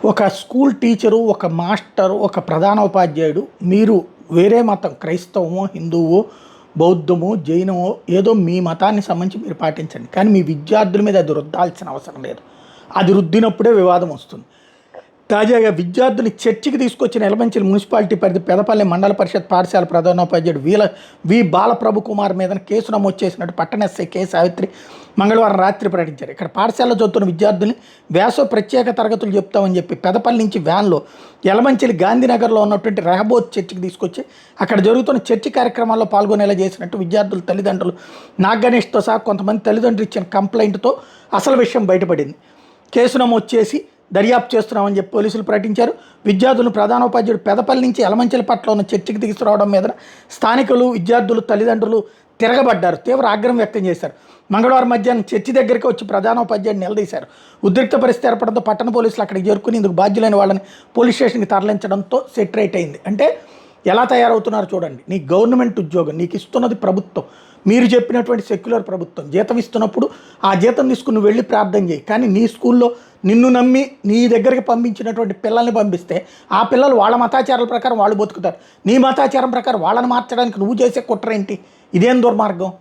ఒక school teacher, ఒక master, ఒక ప్రధానోపాధ్యాయుడు మీరు వేరే మతం క్రైస్తవమో, హిందువో, బౌద్ధమో, జైనమో ఏదో మీ మతాన్ని సంబంధించి మీరు పాటించండి. కానీ మీ విద్యార్థుల మీద అది రుద్దాల్సిన అవసరం లేదు. అది రుద్దినప్పుడే వివాదం వస్తుంది. తాజాగా విద్యార్థులు చర్చికి తీసుకొచ్చిన ఎలమంచిలి మున్సిపాలిటీ పరిధి పెదపల్లి మండల పరిషత్ పాఠశాల ప్రధానోపాధ్యాయుడు వి బాలప్రభు కుమార్ మీద కేసు నమోదు చేసినట్టు పట్టణ ఎస్ఐ కె సావిత్రి మంగళవారం రాత్రి ప్రకటించారు. ఇక్కడ పాఠశాలలో చదువుతున్న విద్యార్థుల్ని వేసవ ప్రత్యేక తరగతులు చెప్తామని చెప్పి పెదపల్లి నుంచి వ్యాన్లో ఎలమంచిలి గాంధీనగర్లో ఉన్నటువంటి రెహబోత్ చర్చికి తీసుకొచ్చి అక్కడ జరుగుతున్న చర్చి కార్యక్రమాల్లో పాల్గొనేలా చేసినట్టు విద్యార్థుల తల్లిదండ్రులు నాగగణేష్తో సహా కొంతమంది తల్లిదండ్రులు ఇచ్చిన కంప్లైంట్తో అసలు విషయం బయటపడింది. కేసు నమోదు చేసి దర్యాప్తు చేస్తున్నామని చెప్పి పోలీసులు ప్రకటించారు. విద్యార్థులను ప్రధానోపాధ్యాయుడు పెదపల్లి నుంచి ఎలమంచిలి పట్ల ఉన్న చర్చికి తీసుకురావడం మీద స్థానికులు, విద్యార్థులు, తల్లిదండ్రులు తిరగబడ్డారు, తీవ్ర ఆగ్రహం వ్యక్తం చేశారు. మంగళవారం మధ్యాహ్నం చర్చి దగ్గరికి వచ్చి ప్రధానోపాధ్యాయుడు నిలదీశారు. ఉద్రిక్త పరిస్థితి ఏర్పడంతో పట్టణ పోలీసులు అక్కడికి చేరుకుని ఇందుకు బాధ్యులైన వాళ్ళని పోలీస్ స్టేషన్కి తరలించడంతో సెటరేట్ అయింది. అంటే ఎలా తయారవుతున్నారో చూడండి. నీ గవర్నమెంట్ ఉద్యోగం, నీకు ఇస్తున్నది ప్రభుత్వం, మీరు చెప్పినటువంటి సెక్యులర్ ప్రభుత్వం. జీతం ఇస్తున్నప్పుడు ఆ జీతం తీసుకుని నువ్వు వెళ్ళి ప్రార్థన చేయి. కానీ నీ స్కూల్లో నిన్ను నమ్మి నీ దగ్గరికి పంపించినటువంటి పిల్లల్ని పంపిస్తే ఆ పిల్లలు వాళ్ళ మతాచారాల ప్రకారం వాళ్ళు బతుకుతారు. నీ మతాచారం ప్రకారం వాళ్ళని మార్చడానికి నువ్వు చేసే కుట్ర ఏంటి? ఇదేం దుర్మార్గం?